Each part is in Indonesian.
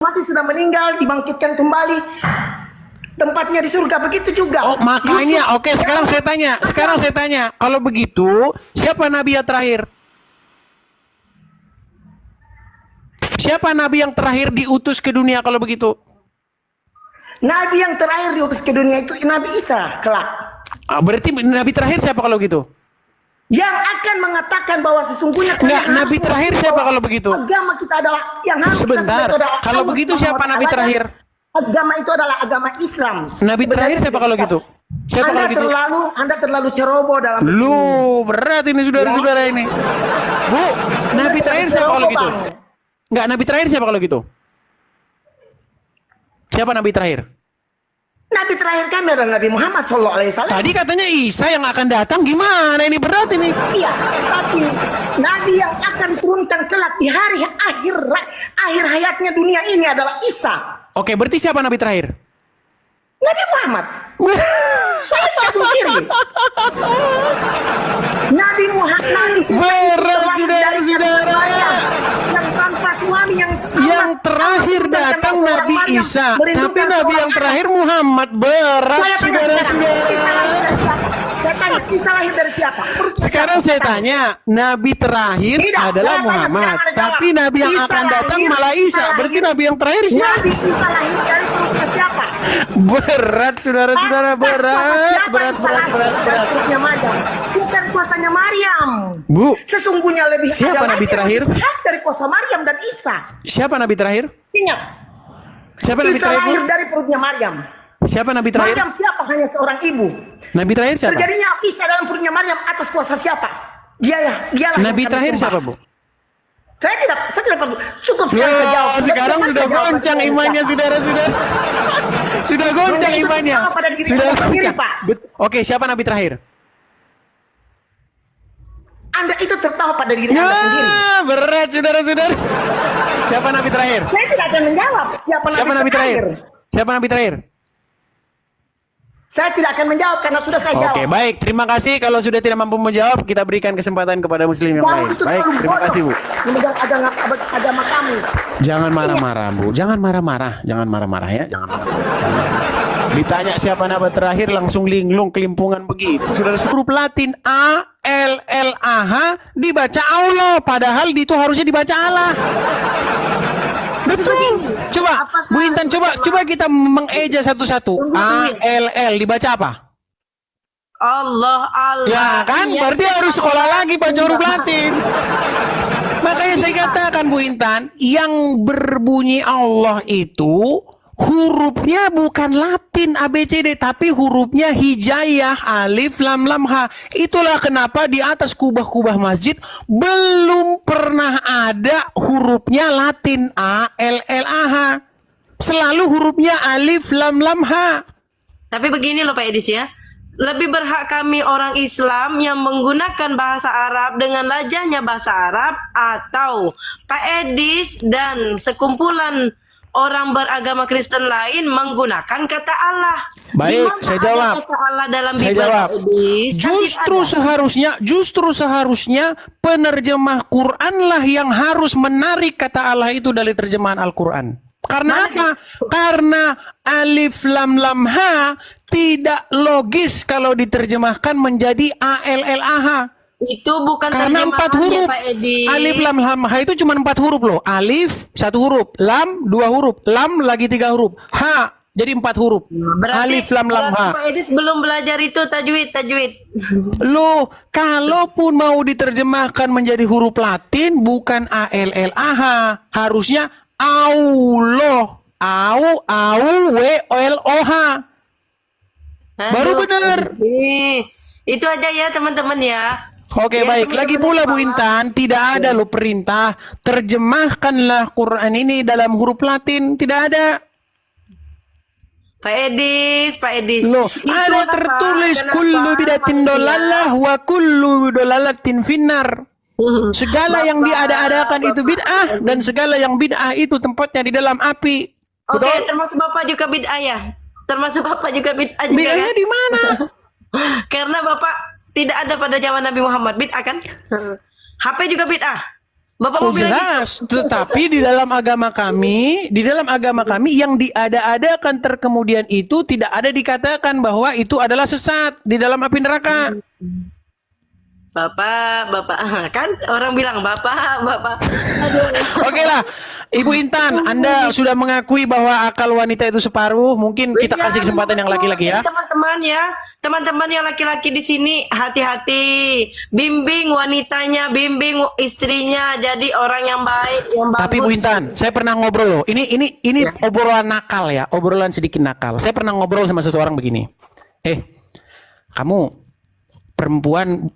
masih sudah meninggal dibangkitkan kembali, tempatnya di surga. Begitu juga. Oh, makanya oke, sekarang saya tanya. Kalau begitu, siapa nabi yang terakhir? Siapa nabi yang terakhir diutus ke dunia kalau begitu? Nabi yang terakhir diutus ke dunia itu Nabi Isa kelak. Berarti nabi terakhir siapa kalau gitu? Yang akan mengatakan bahwa sesungguhnya Enggak, nabi terakhir siapa kalau begitu? Agama kita adalah yang harus Sebentar. Kalau begitu siapa nabi terakhir? Agama itu adalah agama Islam. Nabi terakhir siapa kalau gitu? Siapa kalau gitu? Anda terlalu ceroboh dalam Lu berat ini saudara-saudara ini. Bu, nabi terakhir siapa kalau gitu? Enggak, nabi terakhir siapa kalau gitu? Siapa nabi terakhir? Nabi terakhir kami adalah Nabi Muhammad SAW. Tadi katanya Isa yang akan datang, gimana ini berat ini? Iya, tapi Nabi yang akan diturunkan kelak di hari akhir hayatnya dunia ini adalah Isa. Oke, berarti siapa nabi terakhir? Nabi Muhammad. Saya tak kiri. Nabi Muhammad berat saudara-saudara. Yang tanpa suami yang terakhir datang Nabi Isa, tapi Nabi yang terakhir Muhammad. Berat saudara-saudara. Saya tanya, Isa lahir dari siapa? Sekarang saya tanya, Nabi terakhir adalah Muhammad, tapi Nabi yang akan datang malah Isa. Berarti Nabi yang terakhir siapa? Nabi Isa lahir dari perutnya siapa? Berat saudara-saudara, berat. Perutnya Maryam, bukan kuasanya Maryam. Bu, sesungguhnya lebih siapa Nabi terakhir? Dari kuasa Maryam dan Isa. Siapa Nabi terakhir? Ingat. Siapa Nabi Isa terakhir? lahir dari perutnya Maryam. Siapa Nabi terakhir? Maryam siapa? Hanya seorang ibu. Nabi terakhir siapa? Terjadinya Isa dalam perutnya Maryam atas kuasa siapa? Dialah. Nabi terakhir siapa, Bu? Saya tidak perlu. Cukup sekarang saya jawab. Sekarang sudah goncang imannya, saudara-saudara. Sudah goncang imannya. Sudah goncang. Oke, siapa Nabi terakhir? Anda itu tertawa pada diri Anda sendiri. Berat, saudara-saudara. Siapa Nabi terakhir? Saya tidak akan menjawab siapa Nabi terakhir. Siapa Nabi terakhir? Saya tidak akan menjawab karena sudah saya jawab. Oke, baik. Terima kasih. Kalau sudah tidak mampu menjawab, kita berikan kesempatan kepada muslim yang lain. Baik, terima kasih, Bu. Memegang agama kamu. Jangan marah-marah, Bu. Jangan marah-marah. Jangan marah-marah ya. Jangan marah-marah. Ditanya siapa nabi terakhir langsung linglung kelimpungan begitu. Sudah huruf Latin A L L A H dibaca Allah, padahal itu harusnya dibaca Allah. Betul. Coba, Bu Intan, coba kita mengeja satu-satu. A L L dibaca apa? Allah. Ya kan, berarti harus sekolah lagi baca huruf Latin. Makanya saya katakan, Bu Intan, yang berbunyi Allah itu hurufnya bukan Latin ABCD, tapi hurufnya hijaiyah, alif, lam, lam, ha. Itulah kenapa di atas kubah-kubah masjid belum pernah ada hurufnya Latin A, L, L, A, H. Selalu hurufnya alif, lam, lam, ha. Tapi begini loh Pak Edis ya. Lebih berhak kami orang Islam yang menggunakan bahasa Arab dengan lajahnya bahasa Arab, atau Pak Edis dan sekumpulan orang beragama Kristen lain menggunakan kata Allah. Baik, saya jawab. Kata Allah dalam saya Bible, jawab. Edis, Justru seharusnya penerjemah Quranlah yang harus menarik kata Allah itu dari terjemahan Al-Quran. Karena apa? Karena alif lam lam ha tidak logis kalau diterjemahkan menjadi A L L A H. Itu bukan karena 4 huruf. Pak Edi. Alif lam lam ha itu cuma 4 huruf loh. Alif 1 huruf, lam 2 huruf, lam lagi 3 huruf, ha jadi 4 huruf. Berarti, alif lam lam ha. Pak Edis belum belajar itu tajwid. Loh, kalaupun mau diterjemahkan menjadi huruf Latin bukan A L L A H, harusnya Allah, W L O H. Baru benar. Itu aja ya teman-teman ya. Oke, baik. Lagi pula Bu Intan, tidak ada loh perintah terjemahkanlah Quran ini dalam huruf Latin, tidak ada. Pak Edis. Loh, ada tertulis kullu bidatin dolalah wa kullu dolalatin finnar. Segala yang diada-adakan itu bid'ah, dan segala yang bid'ah itu tempatnya di dalam api. Oke, termasuk Bapak juga bid'ah ya? Termasuk Bapak juga bid'ah juga. Bid'ahnya di mana? Karena Bapak tidak ada pada zaman Nabi Muhammad, bid'ah kan? HP juga bid'ah. Bapak Oh mau bilang gitu? jelas, tetapi di dalam agama kami yang diada-adakan terkemudian itu tidak ada dikatakan bahwa itu adalah sesat di dalam api neraka. Bapak, kan orang bilang Bapak. Aduh. Oke lah, Ibu Intan, Anda sudah mengakui bahwa akal wanita itu separuh. Mungkin kita Iya, kasih kesempatan yang laki-laki ya. Teman-teman yang laki-laki di sini hati-hati, bimbing wanitanya, bimbing istrinya, jadi orang yang baik, yang bagus. Tapi Bu Intan, saya pernah ngobrol loh. Ini Ya. obrolan nakal ya, obrolan sedikit nakal. Saya pernah ngobrol sama seseorang begini. Kamu perempuan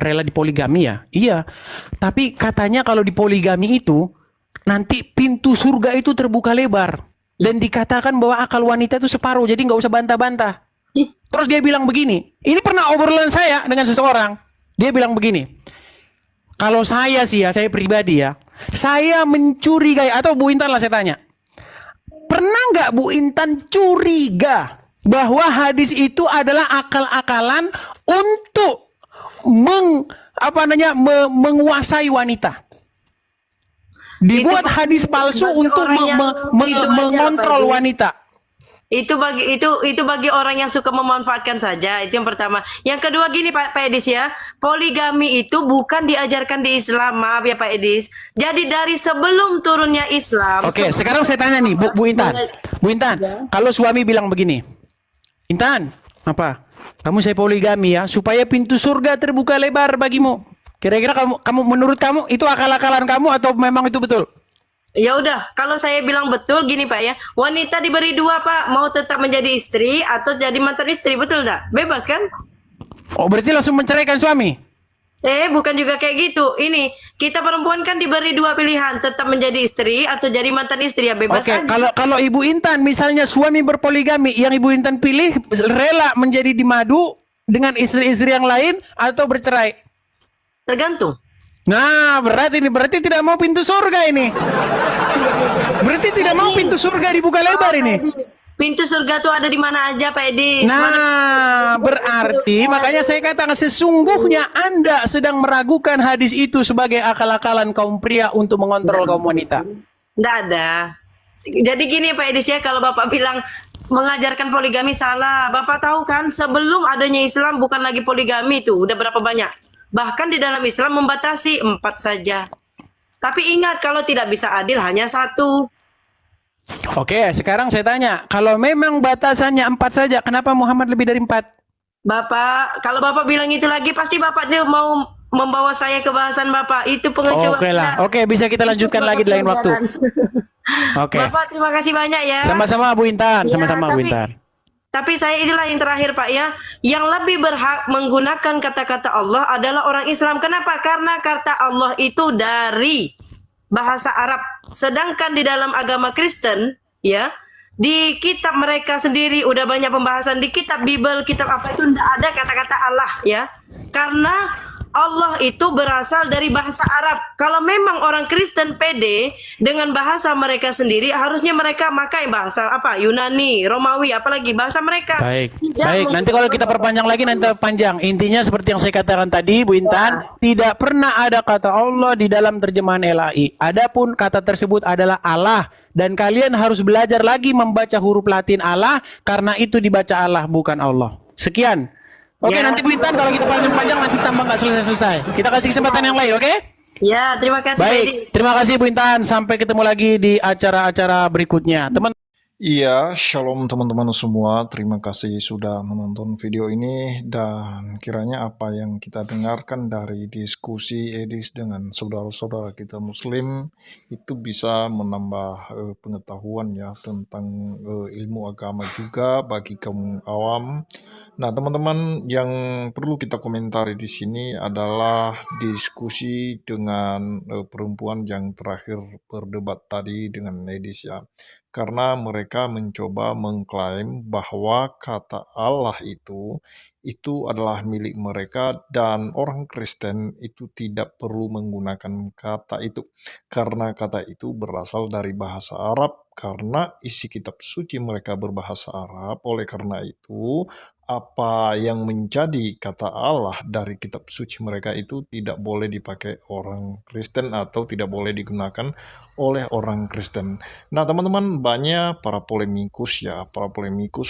rela dipoligami ya? Iya. Tapi katanya kalau dipoligami itu nanti pintu surga itu terbuka lebar dan dikatakan bahwa akal wanita itu separuh, jadi nggak usah bantah-bantah. Terus dia bilang begini, ini pernah obrolan saya dengan seseorang. Dia bilang begini, kalau saya sih ya, saya pribadi ya, saya mencurigai, atau Bu Intan lah saya tanya, pernah nggak Bu Intan curiga bahwa hadis itu adalah akal-akalan untuk menguasai wanita? Dibuat hadis palsu untuk mengontrol wanita. Itu bagi orang yang suka memanfaatkan saja. Itu yang pertama. Yang kedua gini Pak Edis ya, poligami itu bukan diajarkan di Islam, maaf ya Pak Edis. Jadi dari sebelum turunnya Islam. Oke, sekarang saya tanya nih Bu Intan. Bu Intan, kalau suami bilang begini, Intan, apa? Kamu saya poligami ya, supaya pintu surga terbuka lebar bagimu. Kira-kira kamu menurut kamu itu akal-akalan kamu atau memang itu betul? Ya udah, kalau saya bilang betul gini Pak ya, wanita diberi dua Pak, mau tetap menjadi istri atau jadi mantan istri, betul enggak? Bebas kan? Oh, berarti langsung menceraikan suami? Bukan juga kayak gitu. Ini kita perempuan kan diberi dua pilihan, tetap menjadi istri atau jadi mantan istri, ya bebas Oke, aja. kalau Ibu Intan misalnya suami berpoligami, yang Ibu Intan pilih rela menjadi dimadu dengan istri-istri yang lain atau bercerai? Tergantung. Nah, berarti tidak mau pintu surga ini. Berarti tidak mau pintu surga dibuka lebar ini. Pintu surga tuh ada di mana aja Pak Edis. Nah, berarti makanya saya katakan sesungguhnya Anda sedang meragukan hadis itu sebagai akal-akalan kaum pria untuk mengontrol kaum wanita. Nggak ada. Jadi gini Pak Edis ya, kalau Bapak bilang mengajarkan poligami salah. Bapak tahu kan sebelum adanya Islam bukan lagi poligami tuh, udah berapa banyak? Bahkan di dalam Islam membatasi 4 saja. Tapi ingat, kalau tidak bisa adil hanya 1. Oke, sekarang saya tanya, kalau memang batasannya 4 saja, kenapa Muhammad lebih dari 4? Bapak, kalau Bapak bilang itu lagi, pasti Bapak dia mau membawa saya ke bahasan Bapak. Itu pengecualian. Oke lah, oke, bisa kita lanjutkan lagi di lain waktu. Oke. Bapak terima kasih banyak ya. Sama-sama Bu Intan, Ya, sama-sama Bu Intan. Tapi saya inilah yang terakhir Pak ya, yang lebih berhak menggunakan kata-kata Allah adalah orang Islam. Kenapa? Karena kata Allah itu dari bahasa Arab. Sedangkan di dalam agama Kristen, ya, di kitab mereka sendiri udah banyak pembahasan, di kitab Bible, kitab apa itu tidak ada kata-kata Allah, ya. Karena Allah itu berasal dari bahasa Arab. Kalau memang orang Kristen pede dengan bahasa mereka sendiri, harusnya mereka pakai bahasa apa? Yunani, Romawi, apalagi bahasa mereka. Baik. Nanti kalau kita perpanjang lagi nanti panjang. Intinya seperti yang saya katakan tadi, Bu Intan, tidak pernah ada kata Allah di dalam terjemahan LAI. Adapun kata tersebut adalah Allah, dan kalian harus belajar lagi membaca huruf Latin Allah, karena itu dibaca Allah bukan Allah. Sekian. Oke, Ya. nanti Bu Intan kalau kita panjang-panjang nanti tambah nggak selesai-selesai. Kita kasih kesempatan yang lain, oke? Ya, terima kasih. Pak Edi. Baik, terima kasih Bu Intan. Sampai ketemu lagi di acara-acara berikutnya. Teman. Iya, shalom teman-teman semua. Terima kasih sudah menonton video ini, dan kiranya apa yang kita dengarkan dari diskusi Edis dengan saudara-saudara kita Muslim itu bisa menambah pengetahuan ya tentang ilmu agama juga bagi kaum awam. Nah, teman-teman, yang perlu kita komentari di sini adalah diskusi dengan perempuan yang terakhir berdebat tadi dengan Edis ya. Karena mereka mencoba mengklaim bahwa kata Allah itu adalah milik mereka, dan orang Kristen itu tidak perlu menggunakan kata itu. Karena kata itu berasal dari bahasa Arab, karena isi kitab suci mereka berbahasa Arab. Oleh karena itu, apa yang menjadi kata Allah dari kitab suci mereka itu tidak boleh dipakai orang Kristen atau tidak boleh digunakan oleh orang Kristen. Nah, teman-teman, banyak para polemikus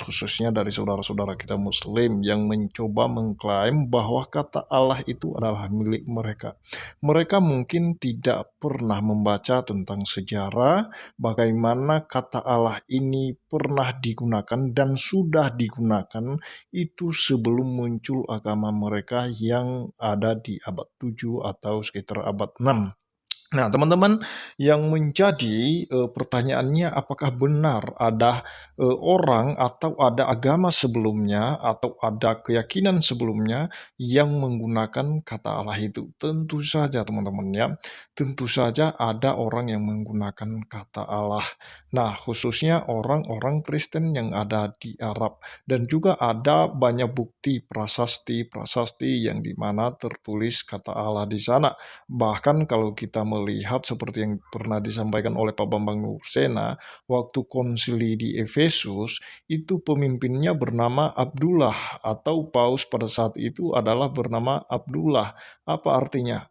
khususnya dari saudara-saudara kita Muslim yang mencoba mengklaim bahwa kata Allah itu adalah milik mereka. Mereka mungkin tidak pernah membaca tentang sejarah bagaimana kata Allah ini pernah digunakan dan sudah digunakan itu sebelum muncul agama mereka yang ada di abad 7 atau sekitar abad 6. Nah, teman-teman, yang menjadi pertanyaannya, apakah benar ada orang atau ada agama sebelumnya atau ada keyakinan sebelumnya yang menggunakan kata Allah itu? Tentu saja, teman-teman ya. Tentu saja ada orang yang menggunakan kata Allah. Nah, khususnya orang-orang Kristen yang ada di Arab, dan juga ada banyak bukti prasasti yang dimana tertulis kata Allah di sana. Bahkan kalau kita melihat seperti yang pernah disampaikan oleh Pak Bambang Nursena, waktu konsili di Efesus, itu pemimpinnya bernama Abdullah, atau paus pada saat itu adalah bernama Abdullah. Apa artinya?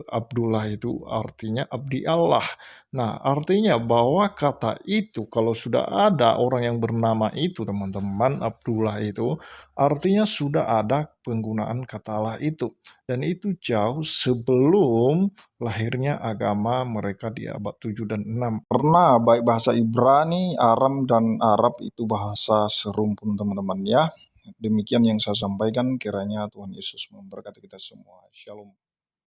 Abdullah itu artinya abdi Allah. Nah, artinya bahwa kata itu kalau sudah ada orang yang bernama itu, teman-teman, Abdullah itu, artinya sudah ada penggunaan kata Allah itu. Dan itu jauh sebelum lahirnya agama mereka di abad 7 dan 6. Karena baik bahasa Ibrani, Aram, dan Arab itu bahasa serumpun, teman-teman ya. Demikian yang saya sampaikan, kiranya Tuhan Yesus memberkati kita semua. Shalom.